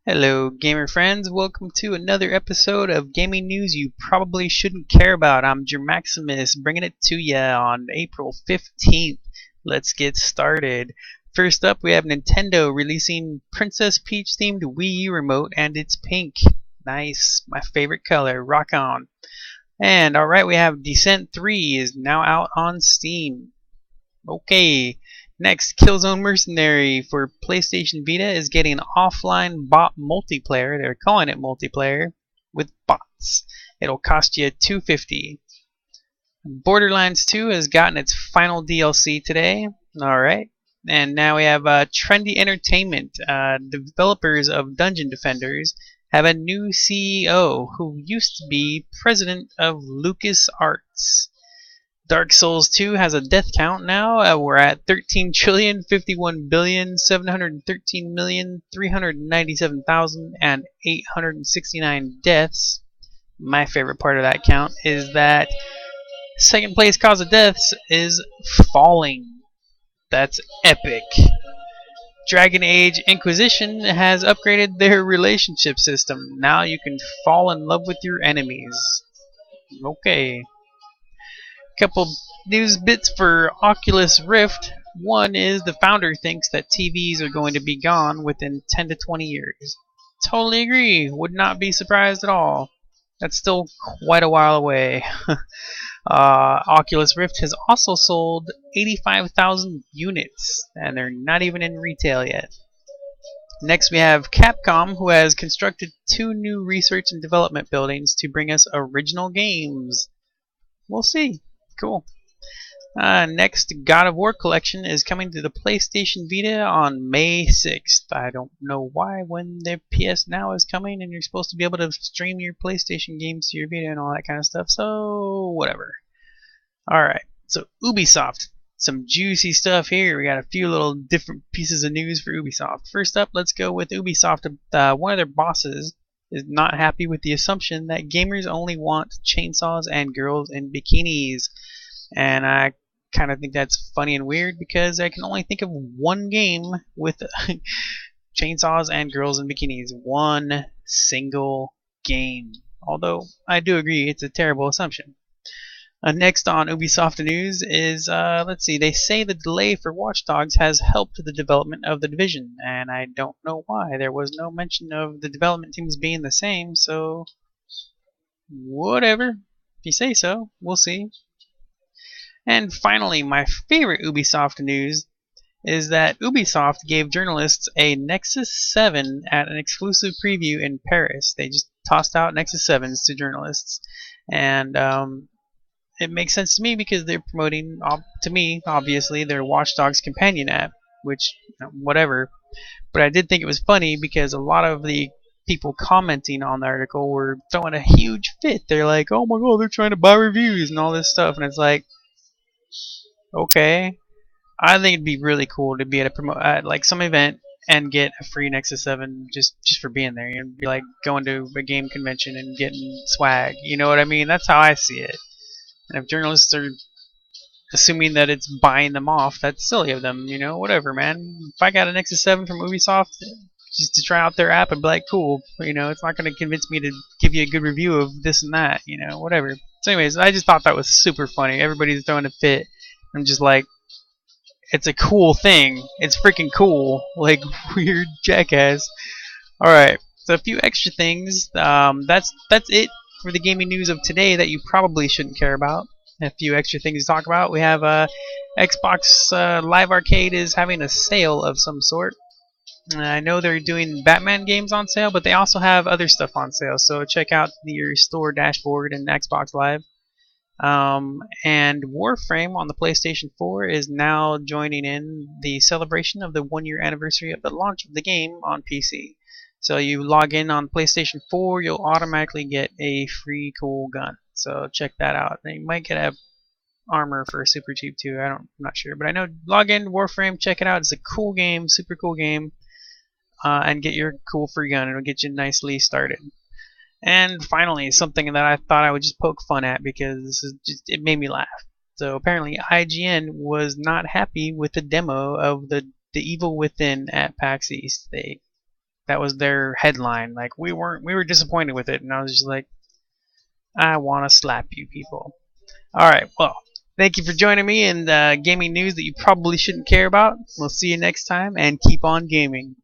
Hello, gamer friends. Welcome to another episode of gaming news you probably shouldn't care about. I'm Maximus, bringing it to ya on April 15th. Let's get started. First up, we have Nintendo releasing Princess Peach themed Wii U remote, and it's pink. Nice, my favorite color. Rock on. And alright, we have Descent 3 is now out on Steam. Okay. Next, Killzone Mercenary for PlayStation Vita is getting offline bot multiplayer. They're calling it multiplayer with bots. It'll cost you $2.50. Borderlands 2 has gotten its final DLC today. Alright. And now we have Trendy Entertainment. Developers of Dungeon Defenders have a new CEO who used to be president of LucasArts. Dark Souls 2 has a death count now. We're at 13,051,713,397,869 deaths. My favorite part of that count is that second place cause of deaths is falling. That's epic. Dragon Age Inquisition has upgraded their relationship system. Now you can fall in love with your enemies. Okay. Couple news bits for Oculus Rift. One is the founder thinks that TVs are going to be gone within 10 to 20 years. Totally agree. Would not be surprised at all. That's still quite a while away. Oculus Rift has also sold 85,000 units, and they're not even in retail yet. Next we have Capcom, who has constructed 2 new research and development buildings to bring us original games. We'll see. Cool. Next, God of War Collection is coming to the PlayStation Vita on May 6th. I don't know why when the PS Now is coming and you're supposed to be able to stream your PlayStation games to your Vita and all that kind of stuff, so whatever. Alright, so Ubisoft. Some juicy stuff here. We got a few little different pieces of news for Ubisoft. First up, let's go with Ubisoft. One of their bosses is not happy with the assumption that gamers only want chainsaws and girls in bikinis. And I kind of think that's funny and weird because I can only think of one game with chainsaws and girls in bikinis. One single game. Although I do agree it's a terrible assumption. Next on Ubisoft news is, let's see, they say the delay for Watch Dogs has helped the development of The Division, and I don't know why. There was no mention of the development teams being the same, so whatever. If you say so, we'll see. And finally, my favorite Ubisoft news is that Ubisoft gave journalists a Nexus 7 at an exclusive preview in Paris. They just tossed out Nexus 7s to journalists, and it makes sense to me because they're promoting, to me, obviously, their Watch Dogs companion app, which, whatever. But I did think it was funny because a lot of the people commenting on the article were throwing a huge fit. They're like, oh my god, they're trying to buy reviews and all this stuff. And it's like, okay. I think it'd be really cool to be at like some event and get a free Nexus 7 just for being there. You'd be like going to a game convention and getting swag. You know what I mean? That's how I see it. And if journalists are assuming that it's buying them off, that's silly of them, whatever, man. If I got a Nexus 7 from Ubisoft just to try out their app, I'd be like, cool, it's not going to convince me to give you a good review of this and that, whatever. So anyways, I just thought that was super funny. Everybody's throwing a fit. I'm just like, it's a cool thing. It's freaking cool. Like, weird jackass. Alright, so a few extra things. That's it for the gaming news of today that you probably shouldn't care about. A few extra things to talk about. We have Xbox Live Arcade is having a sale of some sort. I know they're doing Batman games on sale, but they also have other stuff on sale. So check out your store dashboard in Xbox Live. And Warframe on the PlayStation 4 is now joining in the celebration of the 1-year anniversary of the launch of the game on PC. So you log in on PlayStation 4, you'll automatically get a free cool gun. So check that out. You might get a armor for super cheap too. I'm not sure, but I know log in Warframe, check it out. It's a cool game, super cool game, and get your cool free gun. It'll get you nicely started. And finally, something that I thought I would just poke fun at because it made me laugh. So apparently, IGN was not happy with the demo of the Evil Within at PAX East. They That was their headline. Like we were disappointed with it, and I was just like, I want to slap you people. All right, well, thank you for joining me in gaming news that you probably shouldn't care about. We'll see you next time, and keep on gaming.